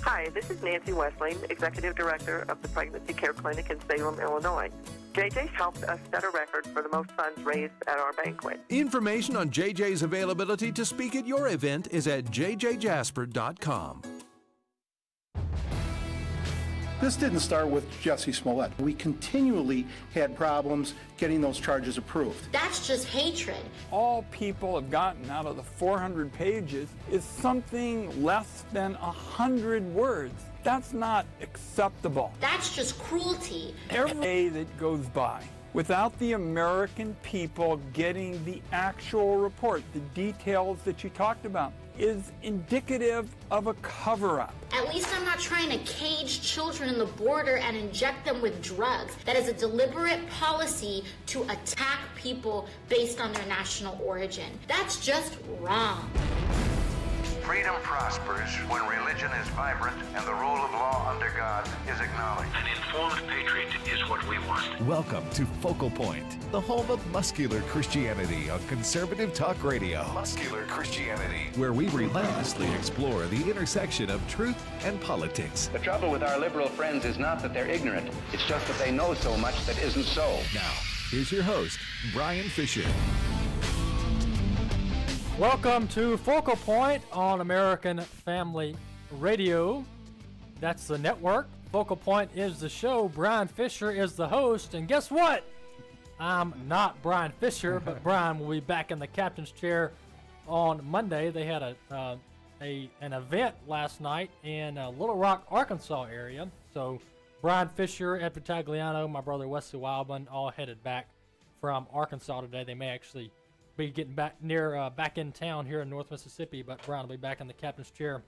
Hi, this is Nancy Westling, Executive Director of the Pregnancy Care Clinic in Salem, Illinois. JJ's helped us set a record for the most funds raised at our banquet. Information on JJ's availability to speak at your event is at jjjasper.com. This didn't start with Jesse Smollett. We continually had problems getting those charges approved. That's just hatred. All people have gotten out of the 400 pages is something less than 100 words. That's not acceptable. That's just cruelty. Every day that goes by without the American people getting the actual report, the details that you talked about, is indicative of a cover-up. At least I'm not trying to cage children in the border and inject them with drugs. That is a deliberate policy to attack people based on their national origin. That's just wrong. Freedom prospers when religion is vibrant and the rule of law under God is acknowledged. An informed patriot is what we want. Welcome to Focal Point, the home of muscular Christianity on Conservative Talk Radio. Muscular Christianity, where we relentlessly explore the intersection of truth and politics. The trouble with our liberal friends is not that they're ignorant. It's just that they know so much that isn't so. Now, here's your host, Bryan Fischer. Welcome to Focal Point on American Family Radio. That's the network. Focal Point is the show. Bryan Fischer is the host. And guess what? I'm not Bryan Fischer, but Bryan will be back in the captain's chair on Monday. They had an event last night in Little Rock, Arkansas area. So Bryan Fischer, Ed Vitagliano, my brother Wesley Wildmon, all headed back from Arkansas today. They may actually be getting back in town here in North Mississippi, but Bryan will be back in the captain's chair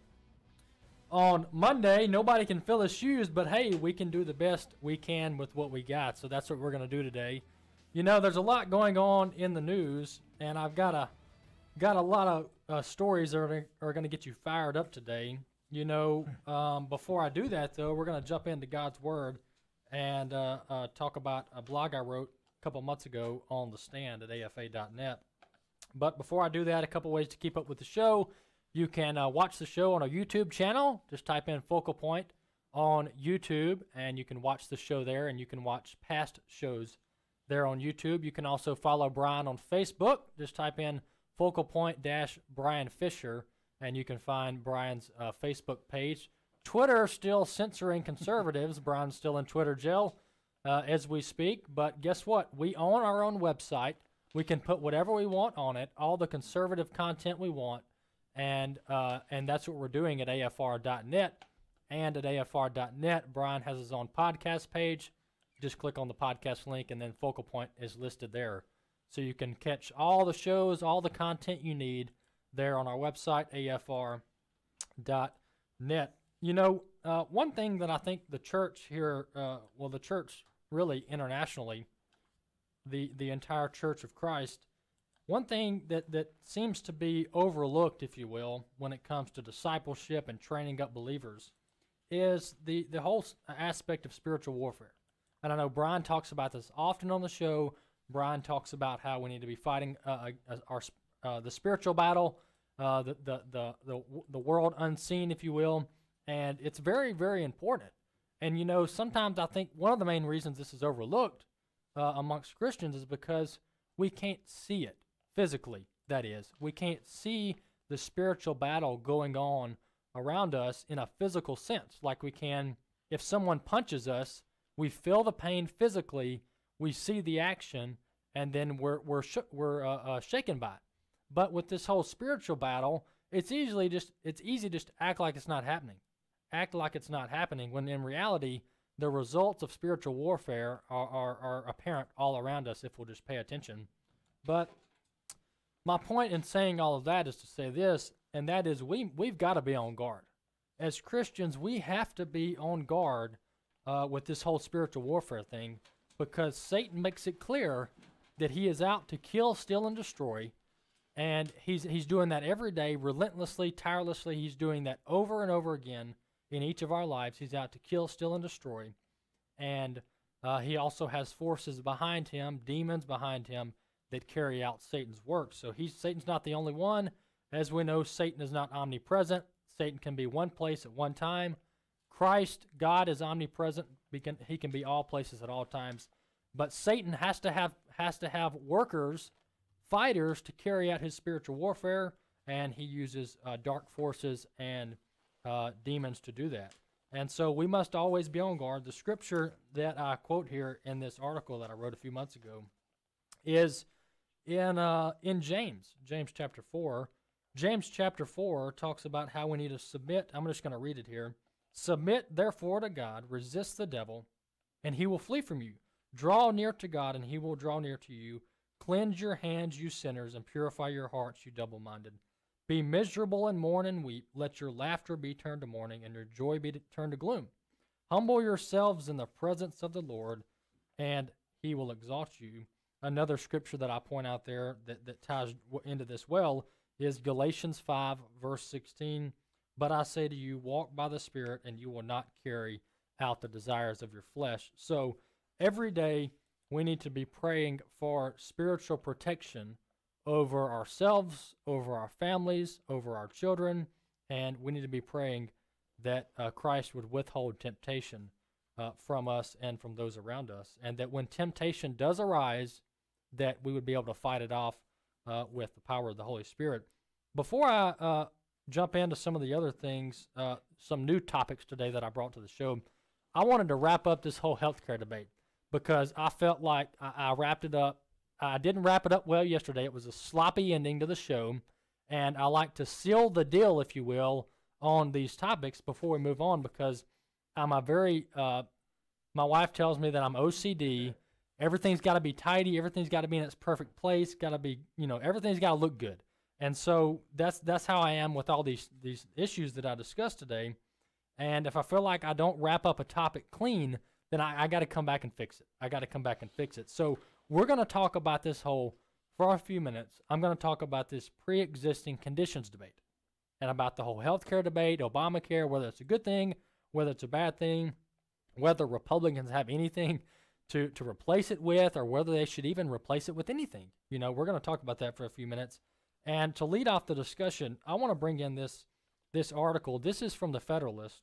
on Monday. Nobody can fill his shoes, but hey, we can do the best we can with what we got. So that's what we're going to do today. You know, there's a lot going on in the news, and I've got a lot of stories that are going to get you fired up today. You know, before I do that, though, we're going to jump into God's Word and talk about a blog I wrote a couple months ago on the stand at afa.net. But before I do that, a couple ways to keep up with the show. You can watch the show on our YouTube channel. Just type in Focal Point on YouTube, and you can watch the show there, and you can watch past shows there on YouTube. You can also follow Bryan on Facebook. Just type in Focal Point Bryan Fischer, and you can find Bryan's Facebook page. Twitter still censoring conservatives. Bryan's still in Twitter jail as we speak. But guess what? We own our own website. We can put whatever we want on it, all the conservative content we want, and that's what we're doing at afr.net. And at afr.net, Bryan has his own podcast page. Just click on the podcast link, and then Focal Point is listed there. So you can catch all the shows, all the content you need there on our website, afr.net. You know, one thing that I think the church here, the church really internationally, the entire Church of Christ, one thing that seems to be overlooked, if you will, when it comes to discipleship and training up believers is the whole aspect of spiritual warfare. And I know Bryan talks about this often on the show. Bryan talks about how we need to be fighting the spiritual battle, the world unseen, if you will, and it's very, very important. And, you know, sometimes I think one of the main reasons this is overlooked amongst Christians is because we can't see it physically, that is. We can't see the spiritual battle going on around us in a physical sense, like we can if someone punches us. We feel the pain physically, we see the action, and then we're shaken by it. But with this whole spiritual battle, it's easy just to act like it's not happening. Act like it's not happening when in reality the results of spiritual warfare are apparent all around us if we'll just pay attention. But my point in saying all of that is to say this, and that is we've got to be on guard. As Christians, we have to be on guard with this whole spiritual warfare thing, because Satan makes it clear that he is out to kill, steal, and destroy, and he's doing that every day, relentlessly, tirelessly. He's doing that over and over again in each of our lives. He's out to kill, steal, and destroy, and he also has forces behind him, demons behind him, that carry out Satan's work. So Satan's not the only one. As we know, Satan is not omnipresent. Satan can be one place at one time, Christ, God, is omnipresent. He can be all places at all times. But Satan has to have workers, fighters, to carry out his spiritual warfare, and he uses dark forces and demons to do that. And so we must always be on guard. The scripture that I quote here in this article that I wrote a few months ago is in James chapter 4. James chapter 4 talks about how we need to submit. I'm just going to read it here. Submit, therefore, to God, resist the devil, and he will flee from you. Draw near to God, and he will draw near to you. Cleanse your hands, you sinners, and purify your hearts, you double-minded. Be miserable and mourn and weep. Let your laughter be turned to mourning, and your joy be turned to gloom. Humble yourselves in the presence of the Lord, and he will exalt you. Another scripture that I point out there that ties into this well is Galatians 5, verse 16. But I say to you, walk by the Spirit, and you will not carry out the desires of your flesh. So every day we need to be praying for spiritual protection over ourselves, over our families, over our children, and we need to be praying that Christ would withhold temptation from us and from those around us, and that when temptation does arise, that we would be able to fight it off with the power of the Holy Spirit. Before I jump into some of the other things, some new topics today that I brought to the show, I wanted to wrap up this whole healthcare debate because I felt like I wrapped it up. I didn't wrap it up well yesterday. It was a sloppy ending to the show, and I like to seal the deal, if you will, on these topics before we move on because I'm a very, my wife tells me that I'm OCD. Everything's got to be tidy. Everything's got to be in its perfect place. Got to be, everything's got to look good. And so that's how I am with all these issues that I discussed today. And if I feel like I don't wrap up a topic clean, then I got to come back and fix it. So we're going to talk about this for a few minutes. I'm going to talk about this pre-existing conditions debate and about the whole healthcare debate, Obamacare, whether it's a good thing, whether it's a bad thing, whether Republicans have anything to replace it with, or whether they should even replace it with anything. We're going to talk about that for a few minutes. And to lead off the discussion, I want to bring in this article. This is from The Federalist,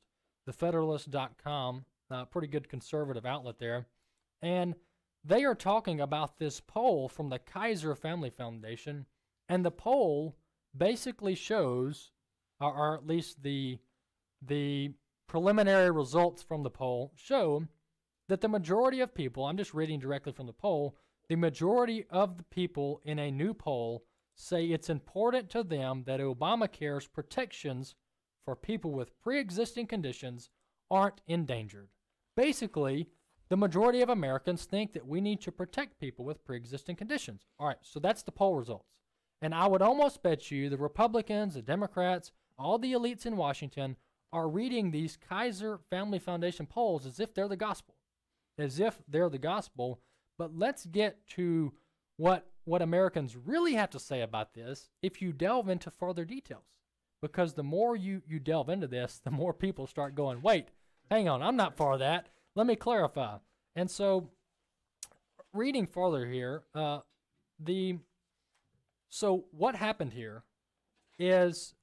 thefederalist.com, pretty good conservative outlet there. And they are talking about this poll from the Kaiser Family Foundation. And the poll basically shows, or at least the preliminary results from the poll show that the majority of people, I'm just reading directly from the poll, the majority of the people in a new poll say it's important to them that Obamacare's protections for people with pre-existing conditions aren't endangered. Basically, the majority of Americans think that we need to protect people with pre-existing conditions. All right, so that's the poll results. And I would almost bet you the Republicans, the Democrats, all the elites in Washington are reading these Kaiser Family Foundation polls as if they're the gospel. But let's get to what Americans really have to say about this if you delve into further details. Because the more you delve into this, the more people start going, wait, hang on, I'm not for that. Let me clarify. And so, reading further here, so what happened here is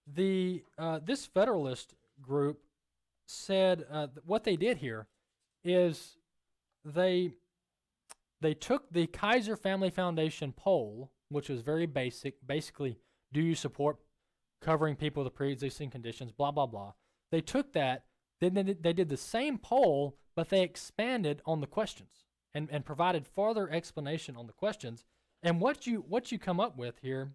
this Federalist group said what they did here is they took the Kaiser Family Foundation poll, which was very basically, do you support covering people with pre-existing conditions, blah, blah, blah. They took that, then they did the same poll, but they expanded on the questions and provided further explanation on the questions. And what you come up with here,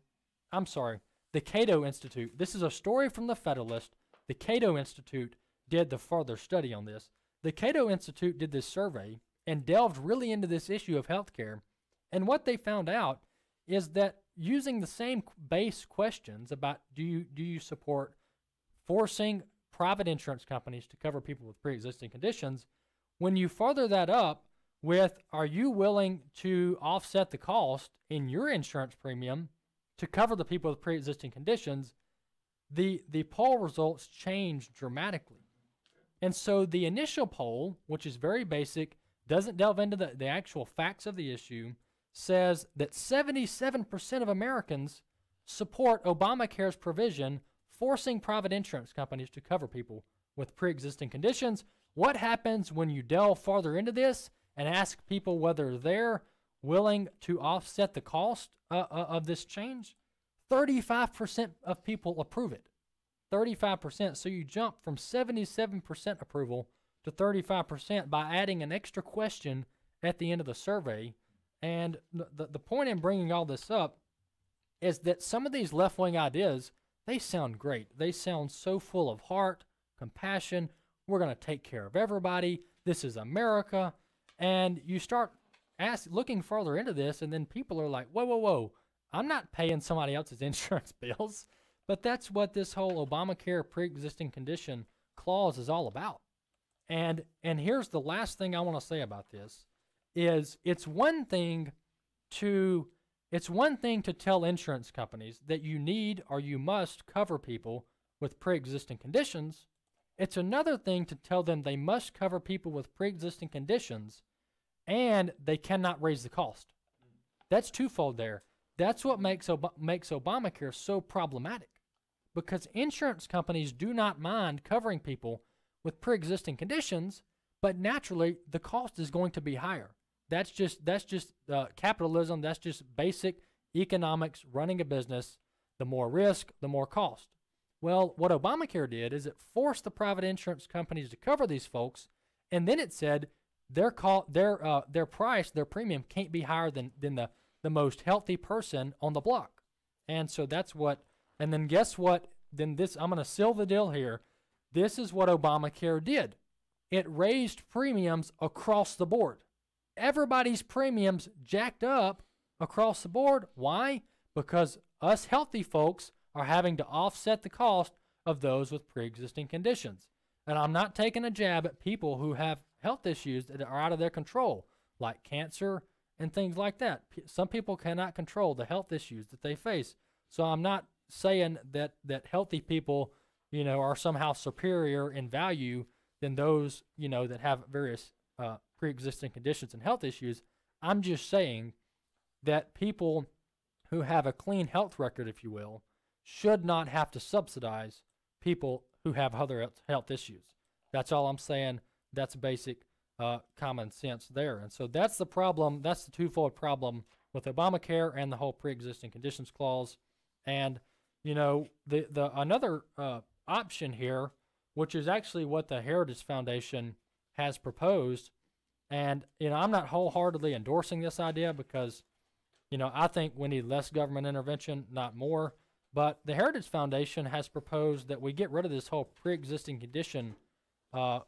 the Cato Institute, this is a story from the Federalist. The Cato Institute did the further study on this. The Cato Institute did this survey and delved really into this issue of healthcare. And what they found out is that using the same base questions about do you support forcing private insurance companies to cover people with pre-existing conditions, when you further that up with are you willing to offset the cost in your insurance premium to cover the people with pre-existing conditions, the poll results change dramatically. And so the initial poll, which is very basic, doesn't delve into the actual facts of the issue, says that 77% of Americans support Obamacare's provision forcing private insurance companies to cover people with pre-existing conditions. What happens when you delve farther into this and ask people whether they're willing to offset the cost of this change? 35% of people approve it. 35%. So you jump from 77% approval to 35% by adding an extra question at the end of the survey. And the point in bringing all this up is that some of these left-wing ideas, they sound great. They sound so full of heart, compassion. We're going to take care of everybody. This is America. And you start looking further into this, and then people are like, whoa, whoa, whoa. I'm not paying somebody else's insurance bills. But that's what this whole Obamacare pre-existing condition clause is all about. And here's the last thing I want to say about this is it's one thing to tell insurance companies that you need or you must cover people with pre-existing conditions. It's another thing to tell them they must cover people with pre-existing conditions and they cannot raise the cost. That's twofold there. That's what makes Obamacare so problematic, because insurance companies do not mind covering people with pre-existing conditions, but naturally the cost is going to be higher. That's just capitalism. That's just basic economics, running a business. The more risk, the more cost. Well, what Obamacare did is it forced the private insurance companies to cover these folks, and then it said their price, their premium can't be higher than the most healthy person on the block. And so that's what, and then guess what? Then this, I'm going to seal the deal here. This is what Obamacare did. It raised premiums across the board. Everybody's premiums jacked up across the board. Why? Because us healthy folks are having to offset the cost of those with pre-existing conditions. And I'm not taking a jab at people who have health issues that are out of their control, like cancer and things like that. Some people cannot control the health issues that they face. So I'm not saying that healthy people, are somehow superior in value than those, that have various pre-existing conditions and health issues. I'm just saying that people who have a clean health record, if you will, should not have to subsidize people who have other health issues. That's all I'm saying. That's basic common sense there. And so that's the problem. That's the twofold problem with Obamacare and the whole pre-existing conditions clause. And, the another option here, which is actually what the Heritage Foundation has proposed. And, I'm not wholeheartedly endorsing this idea because, I think we need less government intervention, not more. But the Heritage Foundation has proposed that we get rid of this whole pre-existing condition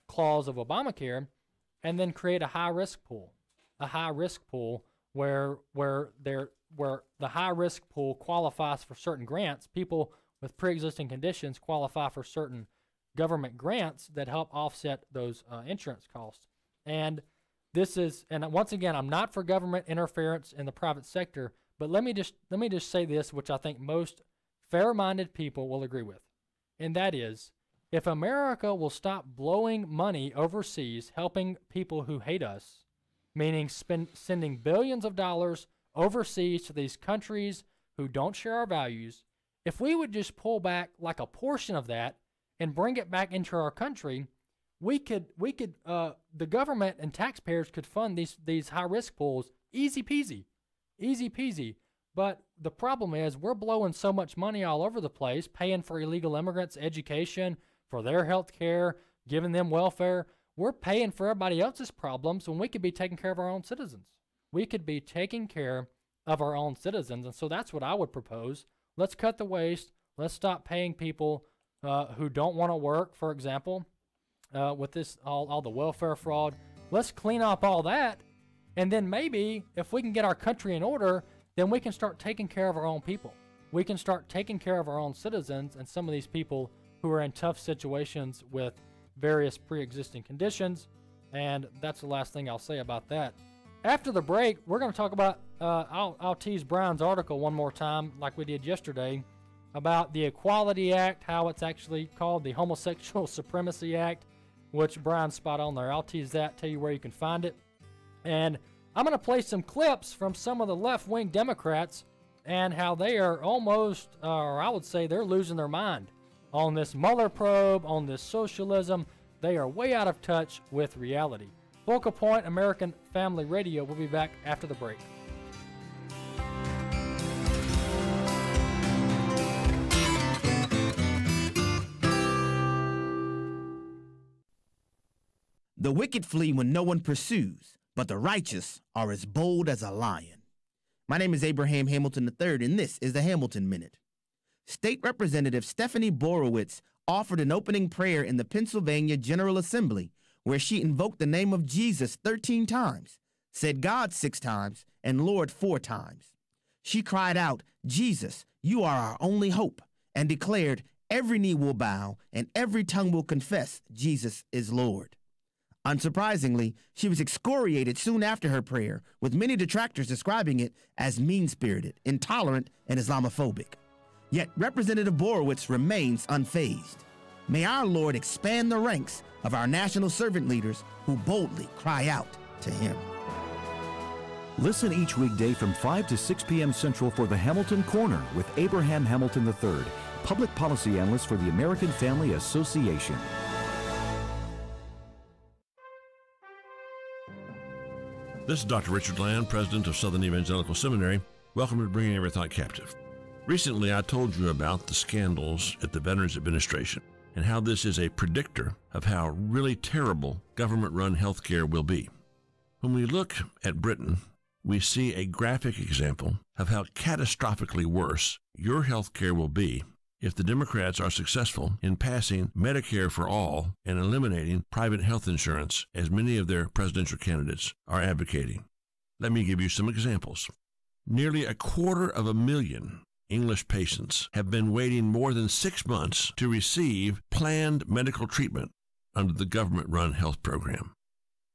clause of Obamacare and then create a high-risk pool where the high-risk pool qualifies for certain grants. People with pre-existing conditions qualify for certain government grants that help offset those insurance costs. And once again, I'm not for government interference in the private sector, but let me just say this, which I think most fair-minded people will agree with, and that is, if America will stop blowing money overseas helping people who hate us, meaning sending billions of dollars overseas to these countries who don't share our values, if we would just pull back like a portion of that and bring it back into our country, the government and taxpayers could fund these high-risk pools easy peasy. But the problem is we're blowing so much money all over the place, paying for illegal immigrants' education, for their health care, giving them welfare. We're paying for everybody else's problems when we could be taking care of our own citizens. We could be taking care of our own citizens, and so that's what I would propose. Let's cut the waste. Let's stop paying people who don't want to work, for example, with this all the welfare fraud. Let's clean up all that, and then maybe if we can get our country in order, then we can start taking care of our own people. We can start taking care of our own citizens and some of these people who are in tough situations with various pre-existing conditions. And that's the last thing I'll say about that. After the break, we're going to talk about, I'll tease Bryan's article one more time like we did yesterday about the Equality Act, how it's actually called the Homosexual Supremacy Act, which Bryan's spot on there. I'll tease that, tell you where you can find it. And I'm going to play some clips from some of the left-wing Democrats and how they are almost, or I would say they're losing their mind on this Mueller probe, on this socialism. They are way out of touch with reality. Focal Point, American Family Radio. We'll be back after the break. The wicked flee when no one pursues, but the righteous are as bold as a lion. My name is Abraham Hamilton III, and this is the Hamilton Minute. State Representative Stephanie Borowitz offered an opening prayer in the Pennsylvania General Assembly where she invoked the name of Jesus 13 times, said God 6 times, and Lord 4 times. She cried out, "Jesus, you are our only hope," and declared, "Every knee will bow and every tongue will confess Jesus is Lord." Unsurprisingly, she was excoriated soon after her prayer, with many detractors describing it as mean-spirited, intolerant, and Islamophobic. Yet Representative Borowitz remains unfazed. May our Lord expand the ranks of our national servant leaders who boldly cry out to him. Listen each weekday from 5 to 6 p.m. Central for the Hamilton Corner with Abraham Hamilton III, Public Policy Analyst for the American Family Association. This is Dr. Richard Land, President of Southern Evangelical Seminary. Welcome to Bringing Every Thought Captive. Recently, I told you about the scandals at the Veterans Administration and how this is a predictor of how really terrible government-run healthcare will be. When we look at Britain, we see a graphic example of how catastrophically worse your healthcare will be if the Democrats are successful in passing Medicare for all and eliminating private health insurance, as many of their presidential candidates are advocating. Let me give you some examples. Nearly 250,000 English patients have been waiting more than 6 months to receive planned medical treatment under the government-run health program.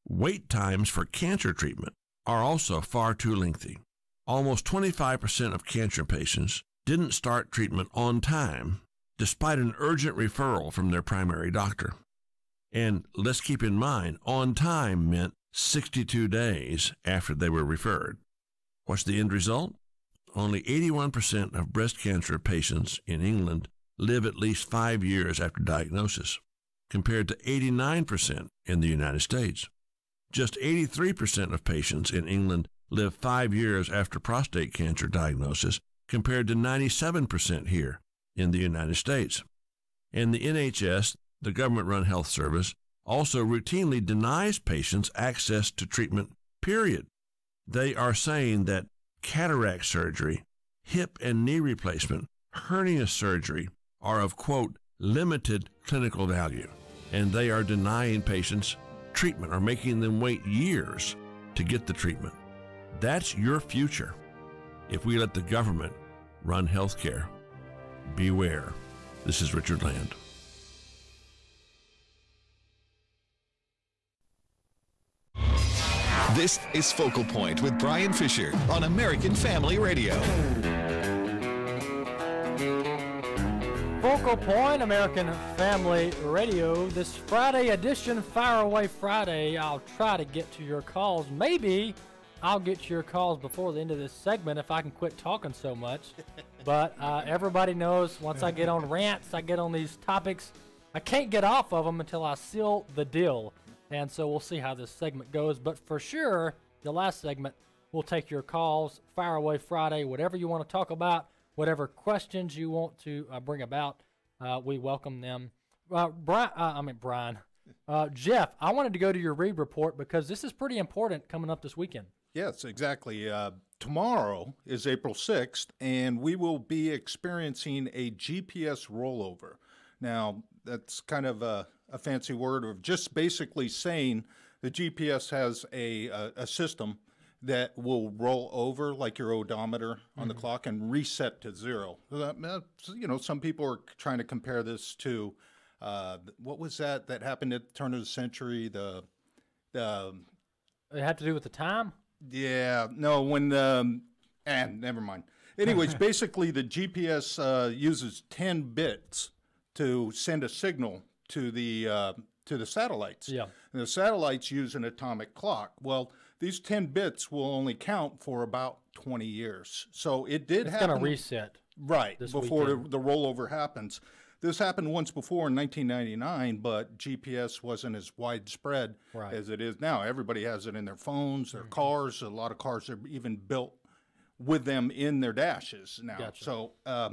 Wait times for cancer treatment are also far too lengthy. Almost 25% of cancer patients didn't start treatment on time, despite an urgent referral from their primary doctor. And let's keep in mind, on time meant 62 days after they were referred. What's the end result? Only 81% of breast cancer patients in England live at least 5 years after diagnosis, compared to 89% in the United States. Just 83% of patients in England live 5 years after prostate cancer diagnosis, compared to 97% here in the United States. And the NHS, the government-run health service, also routinely denies patients access to treatment, period. They are saying that cataract surgery, hip and knee replacement, hernia surgery are of, quote, limited clinical value, and they are denying patients treatment or making them wait years to get the treatment. That's your future if we let the government run healthcare. Beware. This is Richard Land. This is Focal Point with Bryan Fischer on American Family Radio. Focal Point, American Family Radio. This Friday edition, Fire Away Friday, I'll try to get to your calls. Maybe I'll get to your calls before the end of this segment if I can quit talking so much. But everybody knows once I get on rants, I get on these topics, I can't get off of them until I seal the deal. And so we'll see how this segment goes. But for sure, the last segment, we'll take your calls, Fire Away Friday, whatever you want to talk about, whatever questions you want to bring about, we welcome them. Brian, Jeff, I wanted to go to your read report because this is pretty important coming up this weekend. Yes, exactly. Tomorrow is April 6th, and we will be experiencing a GPS rollover. Now, that's kind of a fancy word of just basically saying the GPS has a system that will roll over like your odometer on the clock and reset to zero. You know, some people are trying to compare this to what was that happened at the turn of the century? It had to do with the time? Yeah, no, when never mind. Anyways, basically the GPS uses 10 bits to send a signal to the satellites. Yeah. And the satellites use an atomic clock. Well, these 10 bits will only count for about 20 years. So it did happen. It's going to reset. Right, before the rollover happens. this happened once before in 1999, but GPS wasn't as widespread as it is now. Everybody has it in their phones, their cars. A lot of cars are even built with them in their dashes now. Gotcha.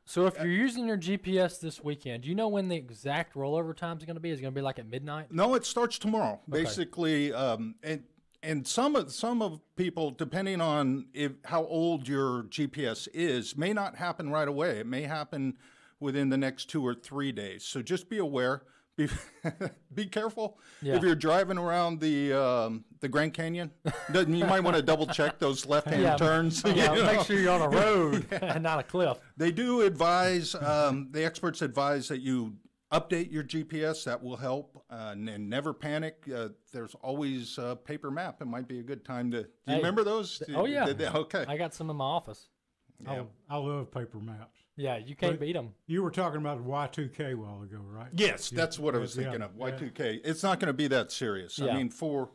So if you're using your GPS this weekend, do you know when the exact rollover time is going to be? Is it going to be like at midnight? No, it starts tomorrow. Okay. Basically, and some of people, depending on how old your GPS is, may not happen right away. It may happen within the next 2 or 3 days. So just be aware. Be careful if you're driving around the Grand Canyon. You might want to double check those left-hand turns. Make sure you're on a road and not a cliff. They do advise. The experts advise that you update your GPS. That will help, and never panic. There's always a paper map. It might be a good time to. Do you remember those? Yeah. Okay. I got some in my office. Yeah. I love paper maps. Yeah, you can't beat them. You were talking about Y2K a while ago, right? Yes, that's what I was thinking of. Y2K. It's not going to be that serious. Yeah. I mean, for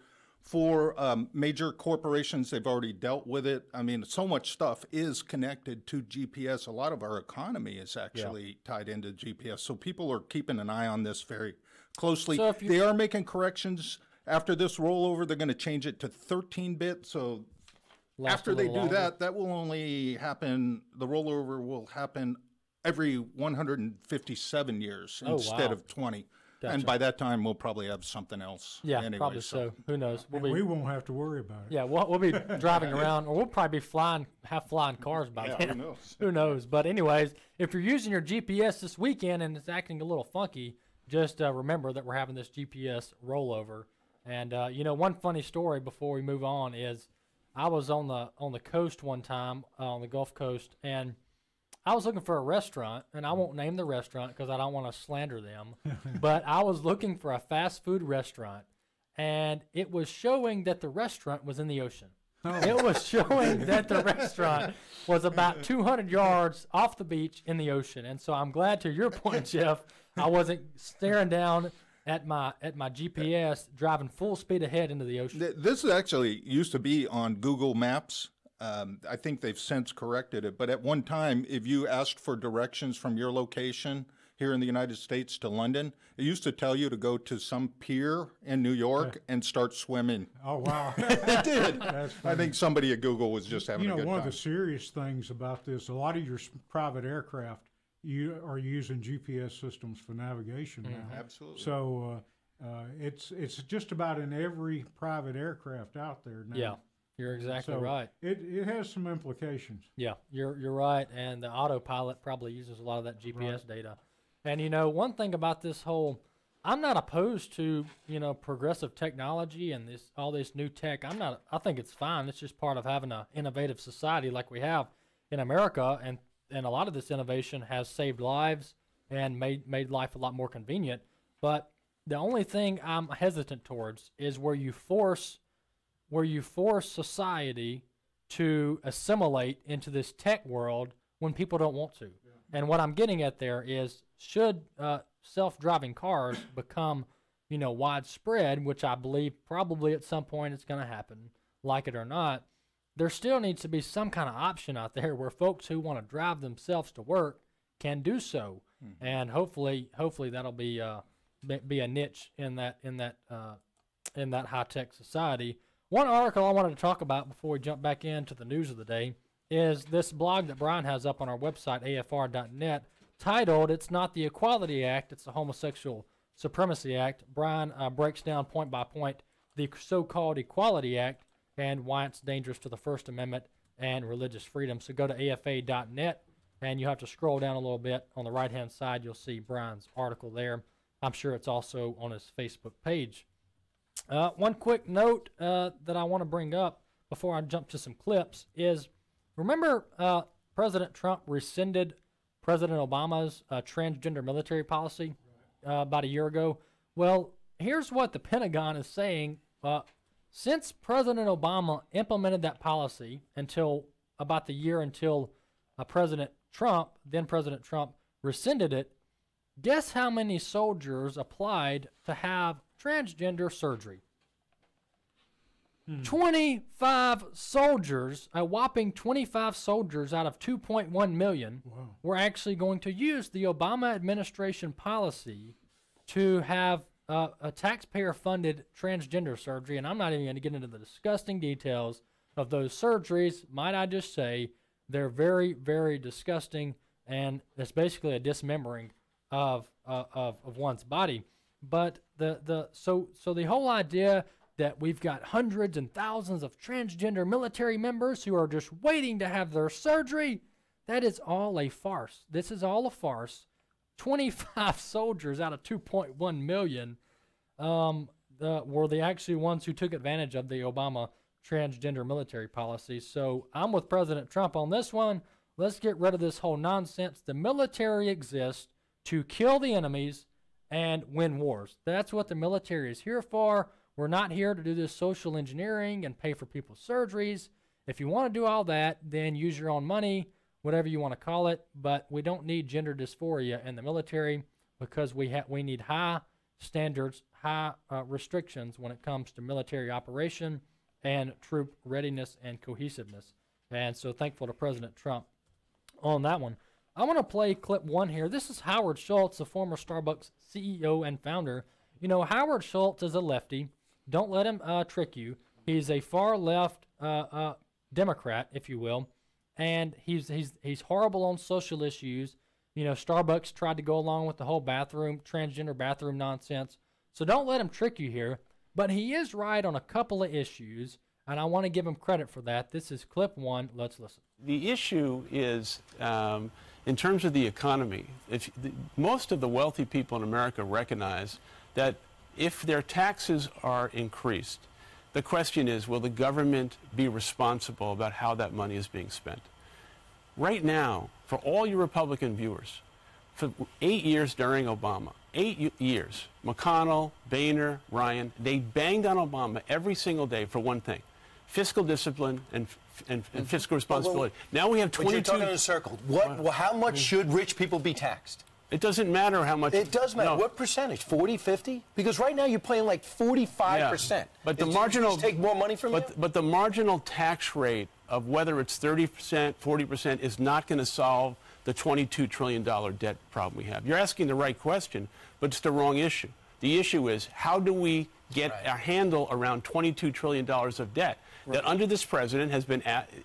major corporations, they've already dealt with it. I mean, so much stuff is connected to GPS. A lot of our economy is actually tied into GPS. So people are keeping an eye on this very closely. So they are making corrections. After this rollover, they're going to change it to 13-bit. So after they do that, that will only happen, the rollover will happen every 157 years instead of 20. Gotcha. And by that time, we'll probably have something else. Yeah, anyway, probably so. Who knows? We won't have to worry about it. Yeah, we'll be driving around, or we'll probably be have flying cars by then. Who knows? Who knows? But anyways, if you're using your GPS this weekend and it's acting a little funky, just remember that we're having this GPS rollover. And, one funny story before we move on is I was on the coast one time, on the Gulf Coast, and I was looking for a restaurant, and I won't name the restaurant because I don't want to slander them, but I was looking for a fast food restaurant, and it was showing that the restaurant was in the ocean. Oh. It was showing that the restaurant was about 200 yards off the beach in the ocean. And so I'm glad, to your point, Jeff, I wasn't staring down at my GPS driving full speed ahead into the ocean. This actually used to be on Google Maps. I think they've since corrected it, but at one time, if you asked for directions from your location here in the United States to London, it used to tell you to go to some pier in New York and start swimming. Oh, wow. It did. I think somebody at Google was just having a good time. One of the serious things about this, a lot of your private aircraft, you are using GPS systems for navigation now. Absolutely. So it's just about in every private aircraft out there now. Yeah. You're exactly right. It has some implications. Yeah, you're right, and the autopilot probably uses a lot of that GPS data. And one thing about this whole, I'm not opposed to progressive technology and all this new tech. I think it's fine. It's just part of having an innovative society like we have in America, and a lot of this innovation has saved lives and made life a lot more convenient. But the only thing I'm hesitant towards is where you force society to assimilate into this tech world when people don't want to. Yeah. And what I'm getting at there is, should self-driving cars become, widespread, which I believe probably at some point it's going to happen, like it or not, there still needs to be some kind of option out there where folks who want to drive themselves to work can do so. Mm-hmm. And hopefully that'll be a niche in that high-tech society. One article I wanted to talk about before we jump back into the news of the day is this blog that Bryan has up on our website, afr.net, titled, "It's Not the Equality Act, It's the Homosexual Supremacy Act." Bryan breaks down point by point the so-called Equality Act and why it's dangerous to the First Amendment and religious freedom. So go to afa.net, and you have to scroll down a little bit. On the right-hand side, you'll see Bryan's article there. I'm sure it's also on his Facebook page. One quick note that I want to bring up before I jump to some clips is, remember President Trump rescinded President Obama's transgender military policy about a year ago? Well, here's what the Pentagon is saying. Since President Obama implemented that policy until about the year until then President Trump rescinded it, guess how many soldiers applied to have transgender surgery? 25 soldiers, a whopping 25 soldiers out of 2.1 million, were actually going to use the Obama administration policy to have a taxpayer-funded transgender surgery. And I'm not even going to get into the disgusting details of those surgeries. Might I just say they're very, very disgusting, and it's basically a dismembering of one's body. But so the whole idea that we've got hundreds and thousands of transgender military members who are just waiting to have their surgery, that is all a farce. This is all a farce. 25 soldiers out of 2.1 million were the actually ones who took advantage of the Obama transgender military policy. So I'm with President Trump on this one. Let's get rid of this whole nonsense. The military exists to kill the enemies and win wars. That's what the military is here for. We're not here to do this social engineering and pay for people's surgeries. If you want to do all that, then use your own money, whatever you want to call it. But we don't need gender dysphoria in the military because we need high standards, high restrictions when it comes to military operation and troop readiness and cohesiveness. And so thankful to President Trump on that one. I want to play clip 1 here. This is Howard Schultz, the former Starbucks CEO and founder. You know, Howard Schultz is a lefty. Don't let him trick you. He's a far left Democrat, if you will, and he's horrible on social issues. You know, Starbucks tried to go along with the whole transgender bathroom nonsense. So don't let him trick you here. But he is right on a couple of issues, and I want to give him credit for that. This is clip 1. Let's listen. The issue is, in terms of the economy, most of the wealthy people in America recognize that if their taxes are increased, the question is, will the government be responsible about how that money is being spent? Right now, for all your Republican viewers, for 8 years during Obama, 8 years, McConnell, Boehner, Ryan, they banged on Obama every single day for one thing: fiscal discipline and fiscal responsibility. Now we have 22. You're talking in a circle. How much should rich people be taxed? It doesn't matter how much. It does matter. No. What percentage? 40, 50? Because right now you're paying like 45%. Yeah, but the marginal take more money from you. But the marginal tax rate of whether it's 30%, 40% is not going to solve the $22 trillion debt problem we have. You're asking the right question, but it's the wrong issue. The issue is, how do we get a handle around $22 trillion of debt? That under this president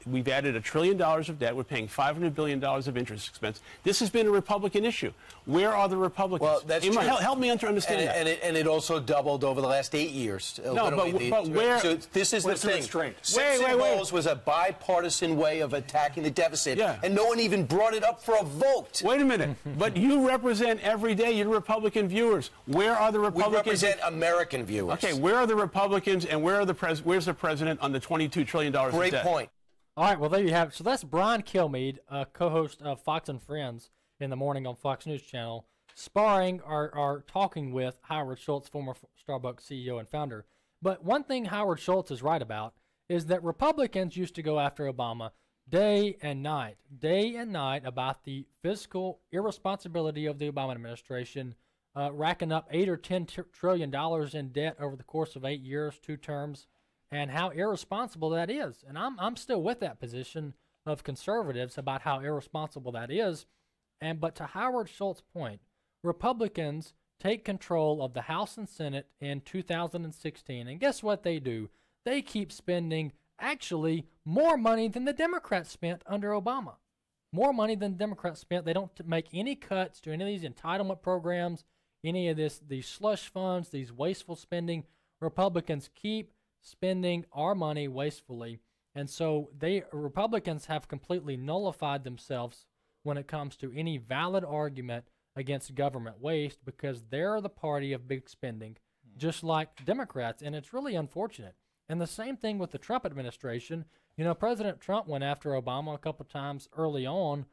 we've added $1 trillion of debt. We're paying $500 billion of interest expense. This has been a Republican issue. Where are the Republicans? Well, that's true. Help me understand that. And it also doubled over the last 8 years. No, but where? So this is the thing. Simpson Bowles was a bipartisan way of attacking the deficit, and no one even brought it up for a vote. Wait a minute. But you represent every day your Republican viewers. Where are the Republicans? We represent American viewers. Okay, where are the Republicans, and where's the president on the $22 trillion of debt? Great point. All right, well, there you have it. So that's Brian Kilmeade, co-host of Fox and Friends in the morning on Fox News Channel, sparring or talking with Howard Schultz, former Starbucks CEO and founder. But one thing Howard Schultz is right about is that Republicans used to go after Obama day and night about the fiscal irresponsibility of the Obama administration, racking up $8 or $10 trillion in debt over the course of 8 years, 2 terms, and how irresponsible that is. And I'm still with that position of conservatives about how irresponsible that is. But to Howard Schultz's point, Republicans take control of the House and Senate in 2016, and guess what they do? They keep spending actually more money than the Democrats spent under Obama. More money than the Democrats spent. They don't make any cuts to any of these entitlement programs, any of these slush funds, these wasteful spending. Republicans keep spending our money wastefully. And so Republicans have completely nullified themselves when it comes to any valid argument against government waste, because they're the party of big spending, just like Democrats. And it's really unfortunate. And the same thing with the Trump administration. You know, President Trump went after Obama a couple of times early on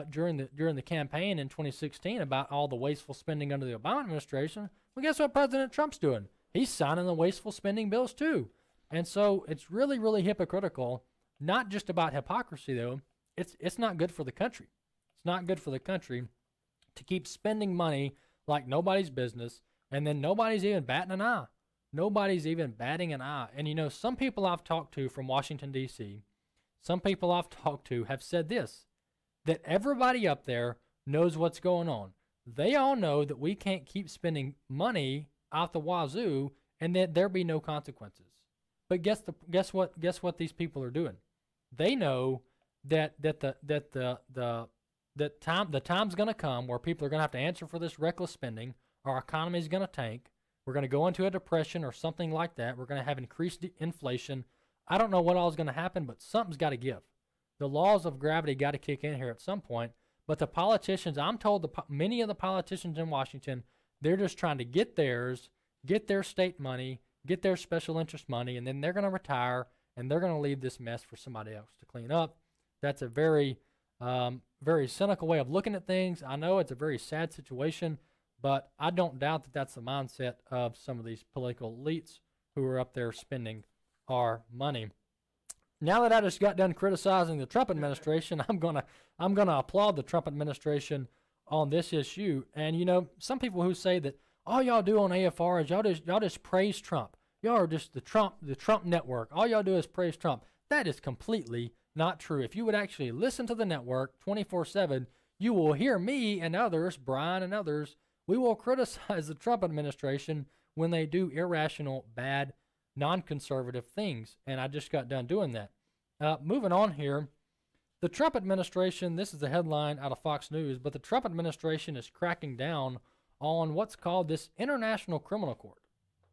during the campaign in 2016 about all the wasteful spending under the Obama administration. Well, guess what President Trump's doing? He's signing the wasteful spending bills too. And so it's really, really hypocritical. Not just about hypocrisy, though. It's not good for the country. It's not good for the country to keep spending money like nobody's business, and then nobody's even batting an eye. Nobody's even batting an eye. And, you know, some people I've talked to from Washington, D.C., some people I've talked to have said this, that everybody up there knows what's going on. They all know that we can't keep spending money out the wazoo and that there be no consequences. But guess what these people are doing? They know that the time's going to come where people are going to have to answer for this reckless spending. Our economy is going to tank. We're going to go into a depression or something like that. We're going to have increased inflation. I don't know what all is going to happen, but something's got to give. The laws of gravity got to kick in here at some point. But the politicians, I'm told many of the politicians in Washington, they're just trying to get theirs, get their state money, get their special interest money, and then they're going to retire, and they're going to leave this mess for somebody else to clean up. That's a very, very cynical way of looking at things. I know it's a very sad situation, but I don't doubt that that's the mindset of some of these political elites who are up there spending our money. Now that I just got done criticizing the Trump administration, I'm gonna applaud the Trump administration on this issue. And you know, some people who say that all y'all do on AFR is y'all just praise Trump. Y'all are just the Trump network. All y'all do is praise Trump. That is completely not true. If you would actually listen to the network 24/7, you will hear me and others, Bryan and others, we will criticize the Trump administration when they do irrational, bad, non-conservative things, and I just got done doing that. Moving on here, the Trump administration, this is a headline out of Fox News, but the Trump administration is cracking down on what's called this International Criminal Court.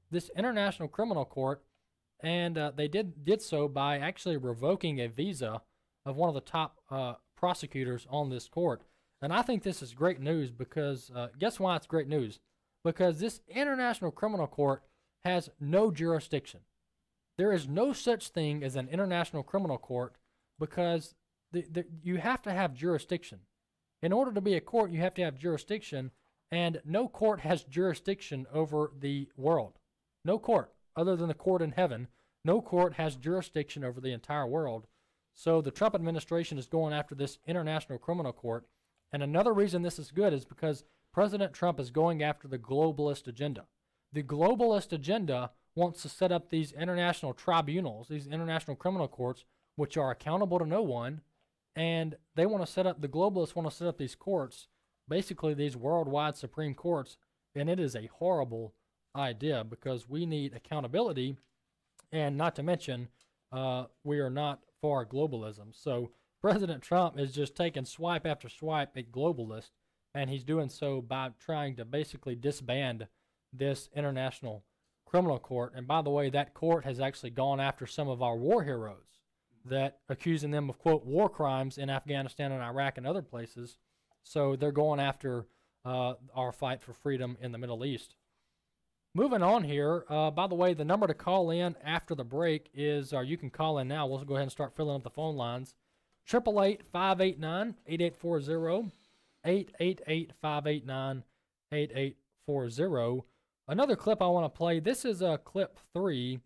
This International Criminal Court, and they did so by actually revoking a visa of one of the top prosecutors on this court. And I think this is great news because, guess why it's great news? Because this International Criminal Court has no jurisdiction. There is no such thing as an international criminal court because you have to have jurisdiction. In order to be a court, you have to have jurisdiction, and no court has jurisdiction over the world. No court, other than the court in heaven, no court has jurisdiction over the entire world. So the Trump administration is going after this International Criminal Court, and another reason this is good is because President Trump is going after the globalist agenda. The globalist agenda wants to set up these international tribunals, these international criminal courts, which are accountable to no one, and they want to set up, the globalists want to set up these courts, basically these worldwide Supreme Courts, and it is a horrible idea because we need accountability, and not to mention, we are not for globalism. So President Trump is just taking swipe after swipe at globalists, and he's doing so by trying to basically disband this International Criminal Court. And by the way, that court has actually gone after some of our war heroes, that accusing them of, quote, war crimes in Afghanistan and Iraq and other places. So they're going after our fight for freedom in the Middle East. Moving on here, by the way, the number to call in after the break is, or you can call in now. We'll go ahead and start filling up the phone lines. 888-589-8840, 888-589-8840. Another clip I want to play, this is clip 3,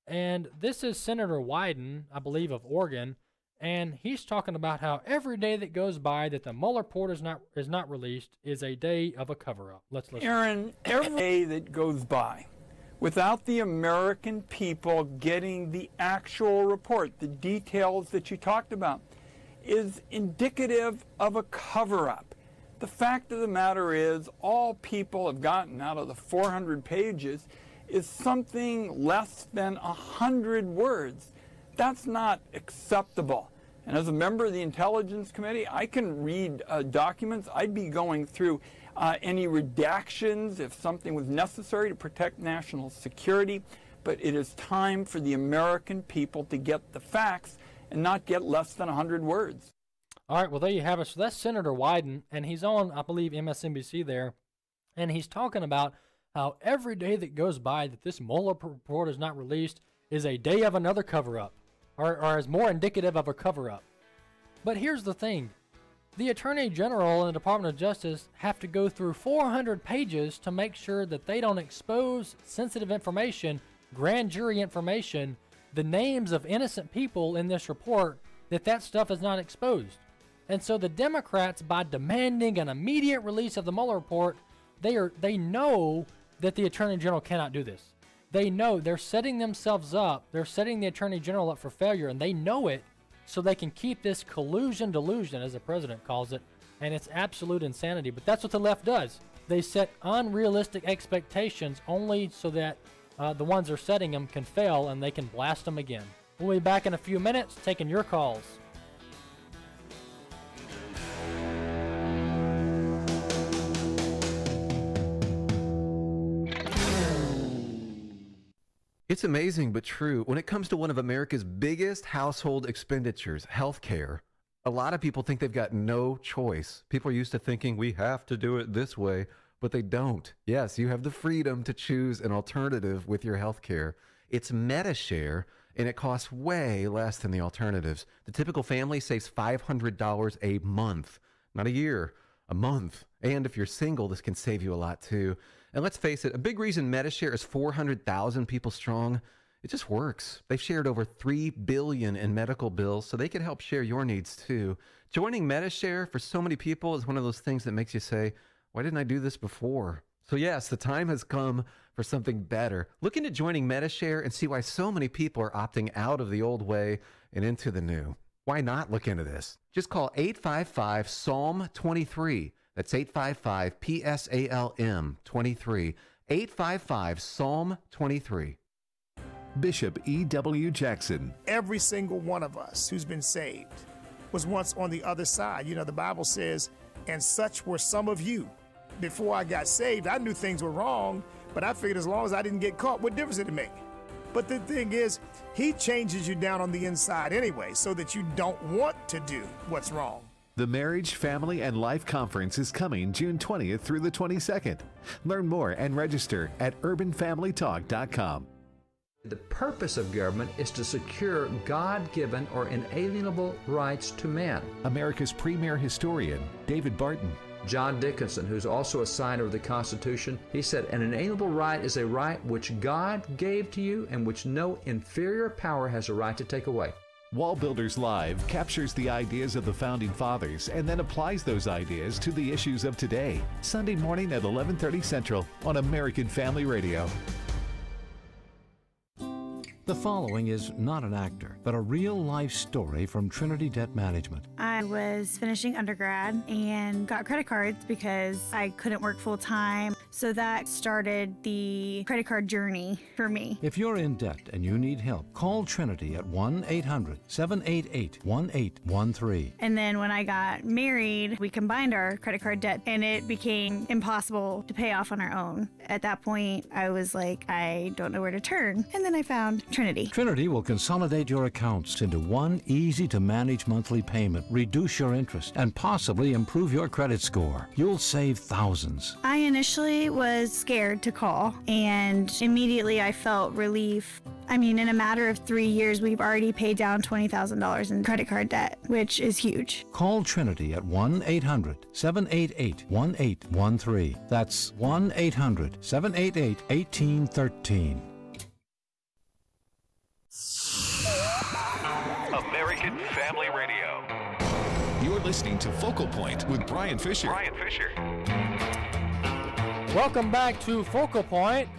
and this is Senator Wyden, I believe, of Oregon, and he's talking about how every day that goes by that the Mueller report is not released is a day of a cover-up. Let's listen. Aaron, every day that goes by without the American people getting the actual report, the details that you talked about, is indicative of a cover-up. The fact of the matter is, all people have gotten out of the 400 pages is something less than 100 words. That's not acceptable. And as a member of the Intelligence Committee, I can read documents. I'd be going through any redactions if something was necessary to protect national security. But it is time for the American people to get the facts and not get less than 100 words. All right, well, there you have it. So that's Senator Wyden, and he's on, I believe, MSNBC there, and he's talking about how every day that goes by that this Mueller report is not released is a day of another cover-up, or is more indicative of a cover-up. But here's the thing. The Attorney General and the Department of Justice have to go through 400 pages to make sure that they don't expose sensitive information, grand jury information, the names of innocent people in this report, that stuff is not exposed. And so the Democrats, by demanding an immediate release of the Mueller report, they know that the Attorney General cannot do this. they know they're setting themselves up. They're setting the Attorney General up for failure, and they know it, so they can keep this collusion delusion, as the president calls it, and it's absolute insanity. But that's what the left does. They set unrealistic expectations only so that the ones they're setting them can fail and they can blast them again. We'll be back in a few minutes taking your calls. It's amazing but true. When it comes to one of America's biggest household expenditures, healthcare, a lot of people think they've got no choice. People are used to thinking we have to do it this way, but they don't. Yes, you have the freedom to choose an alternative with your healthcare. It's MediShare, and it costs way less than the alternatives. The typical family saves $500 a month, not a year, a month. And if you're single, this can save you a lot too. And let's face it, a big reason MediShare is 400,000 people strong, it just works. They've shared over $3 billion in medical bills, so they can help share your needs too. Joining MediShare for so many people is one of those things that makes you say, why didn't I do this before? So yes, the time has come for something better. Look into joining MediShare and see why so many people are opting out of the old way and into the new. Why not look into this? Just call 855-PSALM-23. That's 855-PSALM-23. 855-PSALM-23. Bishop E.W. Jackson. Every single one of us who's been saved was once on the other side. You know, the Bible says, and such were some of you. Before I got saved, I knew things were wrong, but I figured as long as I didn't get caught, what difference did it make? But the thing is, he changes you down on the inside anyway, so that you don't want to do what's wrong. The Marriage, Family, and Life Conference is coming June 20th through the 22nd. Learn more and register at urbanfamilytalk.com. The purpose of government is to secure God-given or inalienable rights to man. America's premier historian, David Barton. John Dickinson, who's also a signer of the Constitution, he said, an inalienable right is a right which God gave to you and which no inferior power has a right to take away. Wall Builders Live captures the ideas of the Founding Fathers and then applies those ideas to the issues of today. Sunday morning at 11:30 Central on American Family Radio. The following is not an actor, but a real-life story from Trinity Debt Management. I was finishing undergrad and got credit cards because I couldn't work full-time, so that started the credit card journey for me. If you're in debt and you need help, call Trinity at 1-800-788-1813. And then when I got married, we combined our credit card debt, and it became impossible to pay off on our own. At that point, I was like, I don't know where to turn. And then I found Trinity. Trinity will consolidate your accounts into one easy-to-manage monthly payment, reduce your interest, and possibly improve your credit score. You'll save thousands. I initially was scared to call, and immediately I felt relief. I mean, in a matter of 3 years, we've already paid down $20,000 in credit card debt, which is huge. Call Trinity at 1-800-788-1813. That's 1-800-788-1813. American Family Radio. You're listening to Focal Point with Bryan Fischer. Welcome back to Focal Point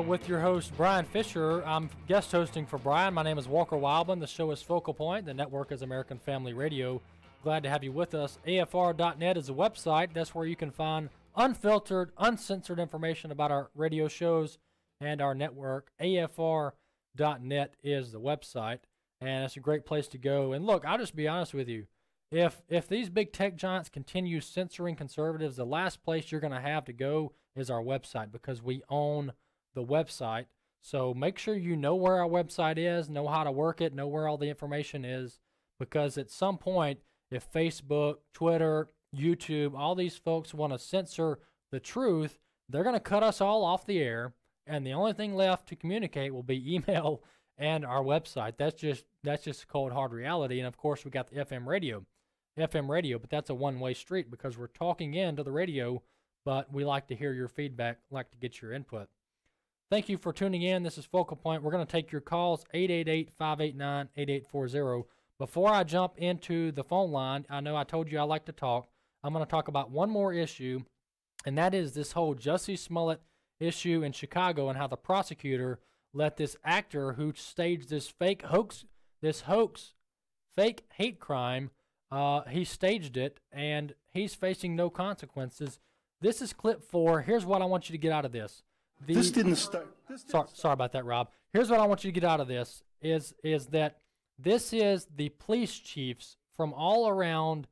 with your host, Bryan Fischer. I'm guest hosting for Bryan. My name is Walker Wildmon. The show is Focal Point. The network is American Family Radio. Glad to have you with us. AFR.net is the website. That's where you can find unfiltered, uncensored information about our radio shows and our network. AFR.net is the website, and it's a great place to go. And look, I'll just be honest with you. If these big tech giants continue censoring conservatives, the last place you're going to have to go is our website, because we own the website. So make sure you know where our website is, know how to work it, know where all the information is, because at some point, if Facebook, Twitter, YouTube, all these folks want to censor the truth, they're going to cut us all off the air, and the only thing left to communicate will be email and our website. That's just cold hard reality. And of course, we got the FM radio, but that's a one-way street, because we're talking into the radio, but we like to hear your feedback, like to get your input. Thank you for tuning in. This is Focal Point. We're going to take your calls, 888-589-8840. Before I jump into the phone line, I know I told you I like to talk. I'm going to talk about one more issue, and that is this whole Jussie Smollett issue in Chicago and how the prosecutor let this actor who staged this fake hoax, fake hate crime, he staged it, and he's facing no consequences. This is clip 4. Here's what I want you to get out of this. This didn't start. Sorry about that, Rob. Here's what I want you to get out of this is that this is the police chiefs from all around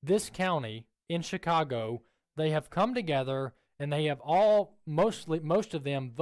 this county in Chicago. They have come together, and they have most of them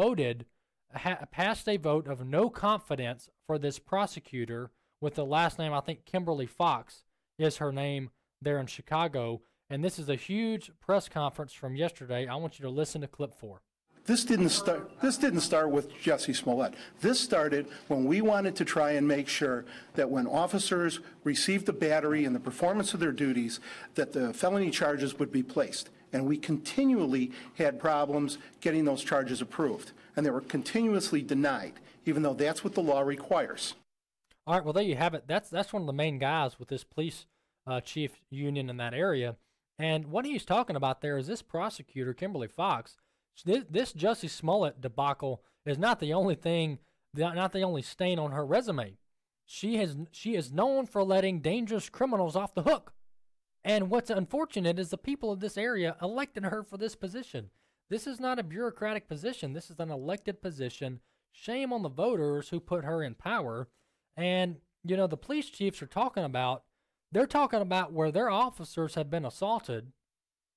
passed a vote of no confidence for this prosecutor with the last name, I think Kimberly Fox is her name there in Chicago. And this is a huge press conference from yesterday. I want you to listen to clip 4. This didn't start with Jussie Smollett. This started when we wanted to try and make sure that when officers received the battery and the performance of their duties, that the felony charges would be placed. And we continually had problems getting those charges approved. And they were continuously denied, even though that's what the law requires. All right, well, there you have it. That's one of the main guys with this police chief union in that area. And what he's talking about there is this prosecutor, Kimberly Fox. This Jussie Smollett debacle is not the only thing, not the only stain on her resume. She is known for letting dangerous criminals off the hook. And what's unfortunate is the people of this area elected her for this position. This is not a bureaucratic position. This is an elected position. Shame on the voters who put her in power. And, you know, the police chiefs are talking about where their officers have been assaulted,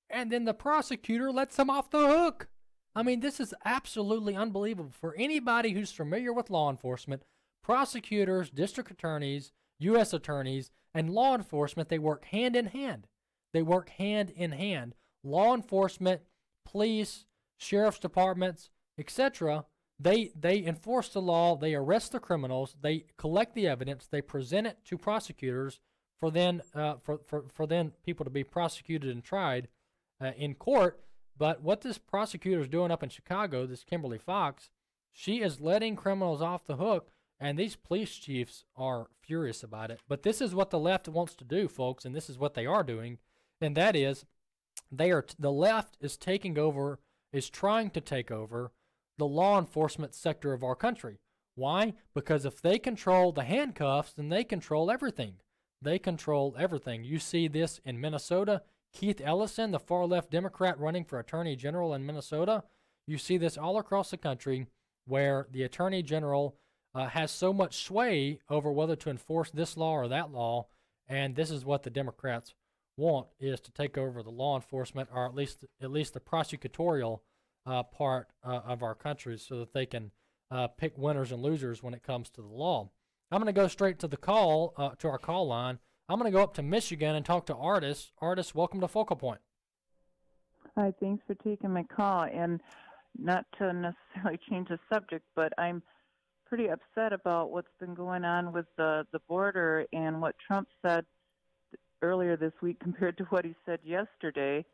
and then the prosecutor lets them off the hook. I mean, this is absolutely unbelievable. For anybody who's familiar with law enforcement, prosecutors, district attorneys, U.S. attorneys, and law enforcement, they work hand in hand. They work hand in hand. Law enforcement, police, sheriff's departments, etc., they enforce the law, they arrest the criminals, they collect the evidence, they present it to prosecutors for then people to be prosecuted and tried in court. But what this prosecutor is doing up in Chicago, this Kimberly Fox, she is letting criminals off the hook, and these police chiefs are furious about it. But this is what the left wants to do, folks, and this is what they are doing, and that is the left is trying to take over the law enforcement sector of our country. Why? Because if they control the handcuffs, then they control everything. They control everything. You see this in Minnesota. Keith Ellison, the far-left Democrat running for Attorney General in Minnesota. You see this all across the country where the Attorney General has so much sway over whether to enforce this law or that law, and this is what the Democrats want, is to take over the law enforcement, or at least the prosecutorial part of our country, so that they can pick winners and losers when it comes to the law. I'm going to go straight to the call, to our call line. I'm going to go up to Michigan and talk to Artis. Artis, welcome to Focal Point. Hi, thanks for taking my call. And not to necessarily change the subject, but I'm pretty upset about what's been going on with the border and what Trump said earlier this week compared to what he said yesterday.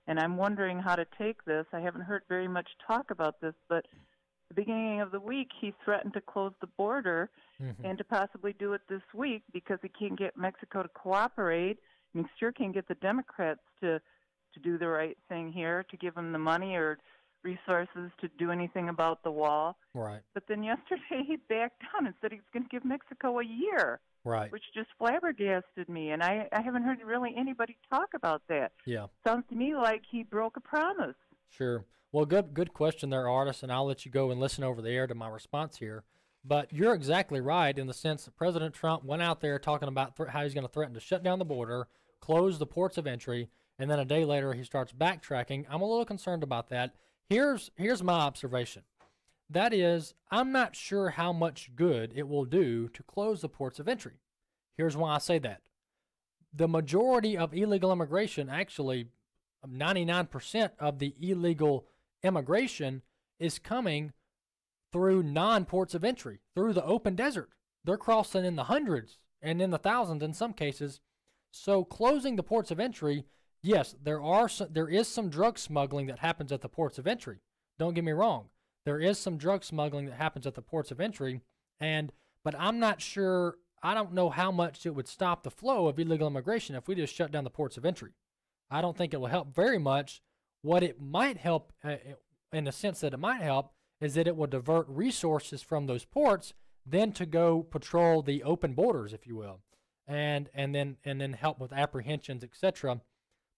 And I'm wondering how to take this. I haven't heard very much talk about this, but the beginning of the week, he threatened to close the border and to possibly do it this week because he can't get Mexico to cooperate, and he sure can't get the Democrats to do the right thing here, to give them the money or resources to do anything about the wall. Right. But then yesterday he backed down and said he was going to give Mexico a year, right, which just flabbergasted me, and I haven't heard really anybody talk about that. Yeah. Sounds to me like he broke a promise. Sure. Well, good question there, Artis, and I'll let you go and listen over the air to my response here. But you're exactly right in the sense that President Trump went out there talking about how he's going to threaten to shut down the border, close the ports of entry, and then a day later he starts backtracking. I'm a little concerned about that. Here's my observation. That is, I'm not sure how much good it will do to close the ports of entry. Here's why I say that. The majority of illegal immigration, actually 99% of the illegal immigration, is coming through non-ports of entry, through the open desert. They're crossing in the hundreds and in the thousands in some cases. So closing the ports of entry, yes, there is some drug smuggling that happens at the ports of entry. Don't get me wrong. There is some drug smuggling that happens at the ports of entry, but I'm not sure, I don't know how much it would stop the flow of illegal immigration if we just shut down the ports of entry. I don't think it will help very much. What it might help, in the sense that it might help, is that it will divert resources from those ports then to go patrol the open borders, if you will, and then help with apprehensions, etc.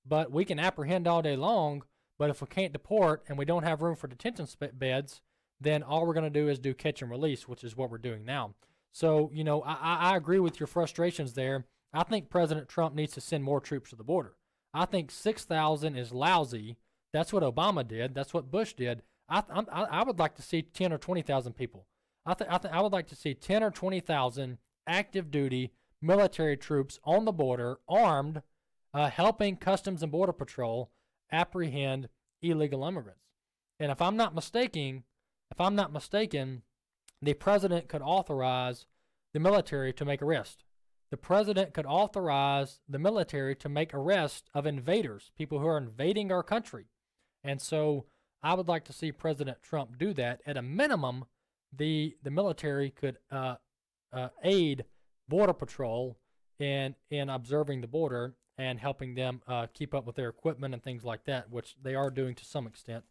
But we can apprehend all day long, but if we can't deport and we don't have room for detention beds, then all we're going to do is do catch and release, which is what we're doing now. So, you know, I agree with your frustrations there. I think President Trump needs to send more troops to the border. I think 6,000 is lousy. That's what Obama did. That's what Bush did. I would like to see 10 or 20,000 people. I would like to see 10 or 20,000 active duty military troops on the border, armed, helping Customs and Border Patrol apprehend illegal immigrants. And if I'm not mistaken, the president could authorize the military to make arrests. The president could authorize the military to make arrests of invaders, people who are invading our country. And so I would like to see President Trump do that. At a minimum, the military could aid Border Patrol in observing the border and helping them keep up with their equipment and things like that, which they are doing to some extent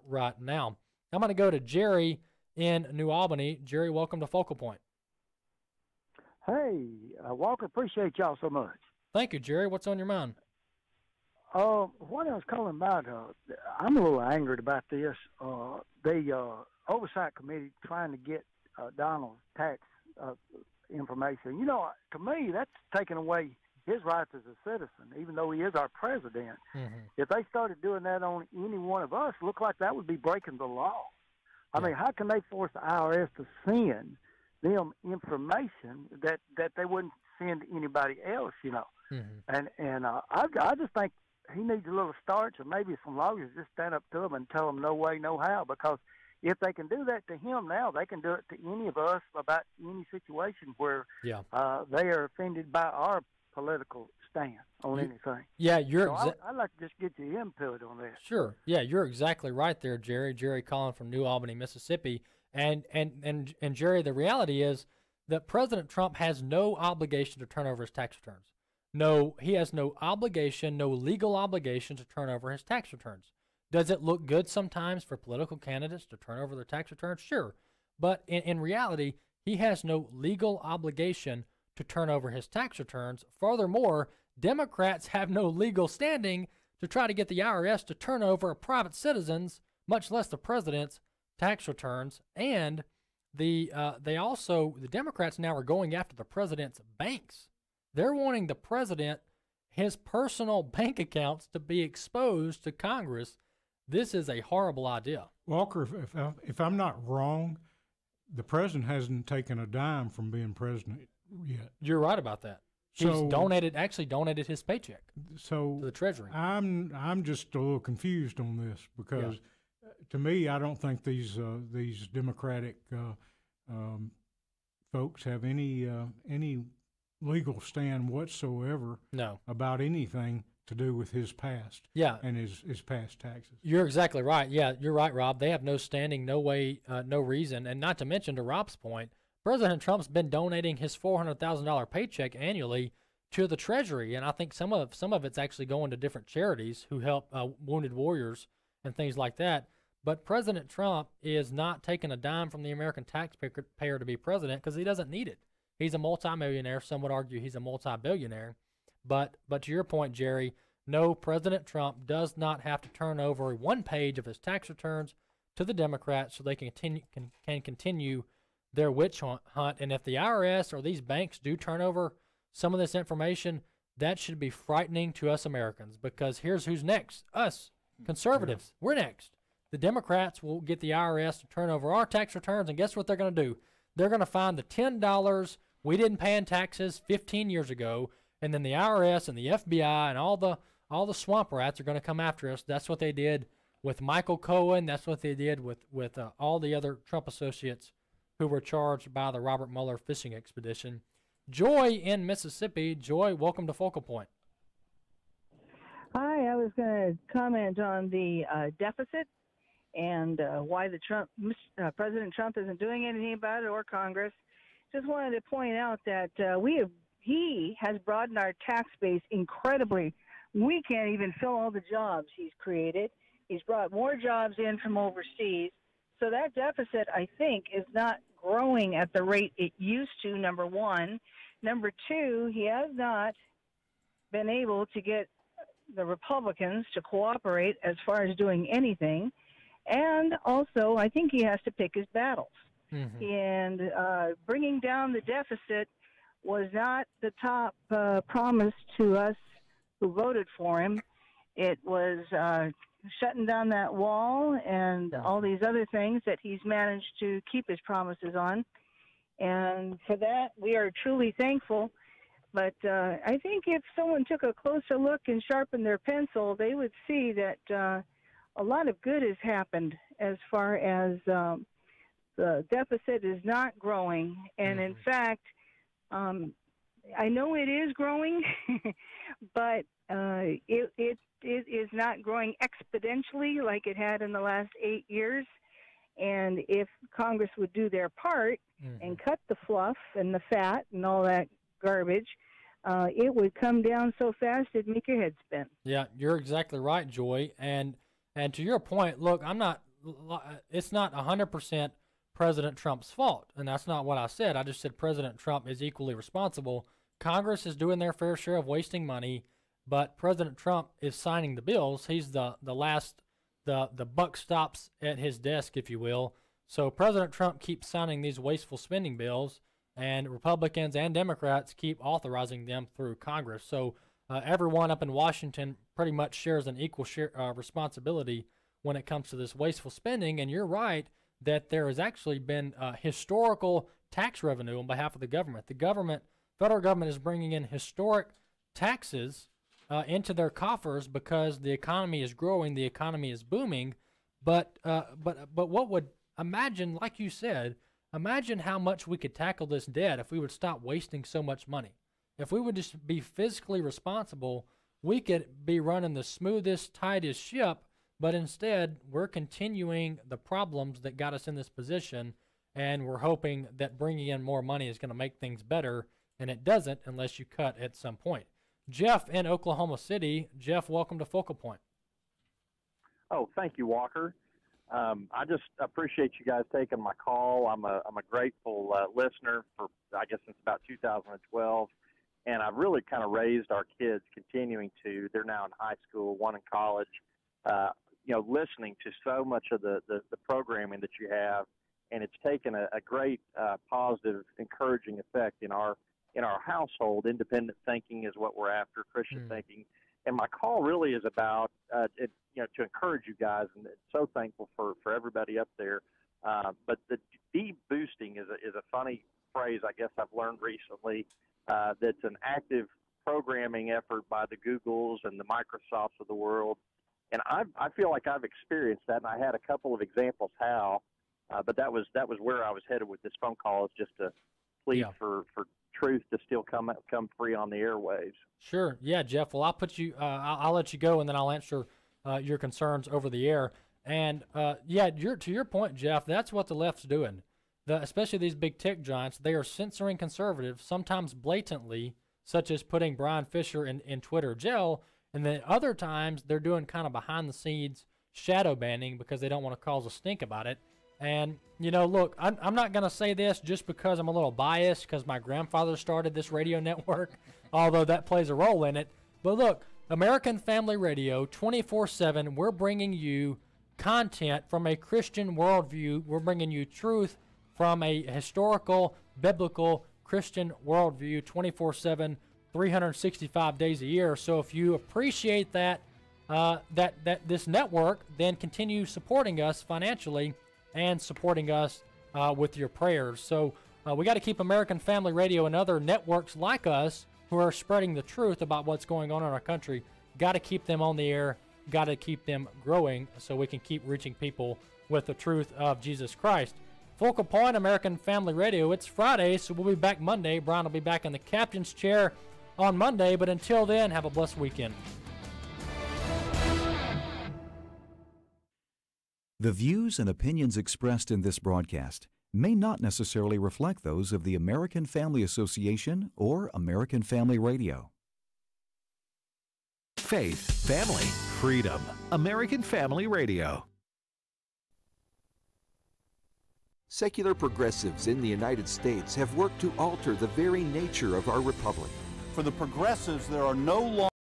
right now. I'm going to go to Jerry in New Albany. Jerry, welcome to Focal Point. Hey, Walker, appreciate y'all so much. Thank you, Jerry. What's on your mind? What I was calling about, I'm a little angered about this. The Oversight Committee trying to get Donald's tax information. You know, to me, that's taking away his rights as a citizen, even though he is our president. Mm-hmm. If they started doing that on any one of us, look like that would be breaking the law. I mean, how can they force the IRS to send them information that they wouldn't send anybody else, you know? Mm-hmm. And I just think he needs a little starch, or maybe some lawyers just stand up to him and tell him no way, no how, because if they can do that to him now, they can do it to any of us about any situation where they are offended by our political stand on anything. Yeah, I'd like to just get your input on that. Sure. Yeah, you're exactly right there, Jerry. Jerry calling from New Albany, Mississippi. And Jerry, the reality is that President Trump has no obligation to turn over his tax returns. No, he has no obligation, no legal obligation to turn over his tax returns. Does it look good sometimes for political candidates to turn over their tax returns? Sure. But in reality, he has no legal obligation to turn over his tax returns. Furthermore, Democrats have no legal standing to try to get the IRS to turn over a private citizen's, much less the president's, tax returns. And the Democrats now are going after the president's banks. They're wanting the president, his personal bank accounts, to be exposed to Congress. This is a horrible idea. Walker, if I'm not wrong, the president hasn't taken a dime from being president yet. You're right about that. He's donated his paycheck to the Treasury. I'm just a little confused on this because, to me, I don't think these Democratic folks have any legal stand whatsoever about anything to do with his past and his past taxes. You're exactly right. Yeah, you're right, Rob. They have no standing, no way, no reason. And not to mention, to Rob's point, President Trump's been donating his $400,000 paycheck annually to the Treasury, and I think some of it's actually going to different charities who help wounded warriors and things like that. But President Trump is not taking a dime from the American taxpayer to be president because he doesn't need it. He's a multimillionaire. Some would argue he's a multi-billionaire. But to your point, Jerry, no, President Trump does not have to turn over one page of his tax returns to the Democrats so they can continue their witch hunt. And if the IRS or these banks do turn over some of this information, that should be frightening to us Americans, because here's who's next. Us, conservatives, we're next. The Democrats will get the IRS to turn over our tax returns, and guess what they're going to do? They're going to find the $10 we didn't pay in taxes 15 years ago, and then the IRS and the FBI and all the swamp rats are going to come after us. That's what they did with Michael Cohen. That's what they did with all the other Trump associates who were charged by the Robert Mueller fishing expedition. Joy in Mississippi. Joy, welcome to Focal Point. Hi, I was going to comment on the deficit and why President Trump isn't doing anything about it, or Congress. Just wanted to point out that he has broadened our tax base incredibly. We can't even fill all the jobs he's created. He's brought more jobs in from overseas. So that deficit, I think, is not growing at the rate it used to, number one. Number two, he has not been able to get the Republicans to cooperate as far as doing anything. And also, I think he has to pick his battles. Mm-hmm. And bringing down the deficit was not the top promise to us who voted for him. It was shutting down that wall and all these other things that he's managed to keep his promises on. And for that, we are truly thankful. But I think if someone took a closer look and sharpened their pencil, they would see that a lot of good has happened as far as the deficit is not growing. And in fact, I know it is growing, but it is not growing exponentially like it had in the last 8 years. And if Congress would do their part and cut the fluff and the fat and all that garbage, it would come down so fast it'd make your head spin. Yeah, you're exactly right, Joy. And to your point, look, it's not 100% President Trump's fault, and that's not what I said. I just said President Trump is equally responsible. Congress is doing their fair share of wasting money, but President Trump is signing the bills. He's the buck stops at his desk, if you will. So President Trump keeps signing these wasteful spending bills, and Republicans and Democrats keep authorizing them through Congress. So everyone up in Washington pretty much shares an equal responsibility when it comes to this wasteful spending. And you're right that there has actually been historical tax revenue on behalf of the government. The federal government is bringing in historic taxes into their coffers because the economy is growing, the economy is booming. But what would, imagine, like you said, imagine how much we could tackle this debt if we would stop wasting so much money. If we would just be fiscally responsible, we could be running the smoothest, tightest ship, but instead we're continuing the problems that got us in this position, and we're hoping that bringing in more money is going to make things better, and it doesn't unless you cut at some point. Jeff in Oklahoma City. Jeff, welcome to Focal Point. Oh, thank you, Walker. I just appreciate you guys taking my call. I'm a grateful listener for, I guess, since about 2012, and I've really kind of raised our kids, continuing to. They're now in high school, one in college. Listening to so much of the programming that you have, and it's taken a great positive, encouraging effect in our household. Independent thinking is what we're after, Christian thinking. And my call really is about to encourage you guys, and so thankful for everybody up there. But the de-boosting is a funny phrase I guess I've learned recently. That's an active programming effort by the Googles and the Microsofts of the world. And I feel like I've experienced that, and I had a couple of examples how, but that was where I was headed with this phone call, is just to plead for truth to still come free on the airwaves. Sure. Yeah, Jeff. Well, I'll let you go, and then I'll answer your concerns over the air. And to your point, Jeff, that's what the left's doing. Especially these big tech giants, they are censoring conservatives, sometimes blatantly, such as putting Bryan Fischer in Twitter jail. And then other times they're doing kind of behind the scenes shadow banning because they don't want to cause a stink about it. And, look, I'm not going to say this just because I'm a little biased because my grandfather started this radio network, although that plays a role in it. But look, American Family Radio, 24/7, we're bringing you content from a Christian worldview. We're bringing you truth from a historical, biblical, Christian worldview, 24/7, 365 days a year. So if you appreciate that this network, then continue supporting us financially and supporting us with your prayers. So we got to keep American Family Radio and other networks like us who are spreading the truth about what's going on in our country. Got to keep them on the air, got to keep them growing so we can keep reaching people with the truth of Jesus Christ. Focal Point, American Family Radio. It's Friday, so we'll be back Monday. Brian will be back in the captain's chair on Monday, but until then, have a blessed weekend. The views and opinions expressed in this broadcast may not necessarily reflect those of the American Family Association or American Family Radio. Faith, family, freedom. American Family Radio. Secular progressives in the United States have worked to alter the very nature of our republic. For the progressives, there are no laws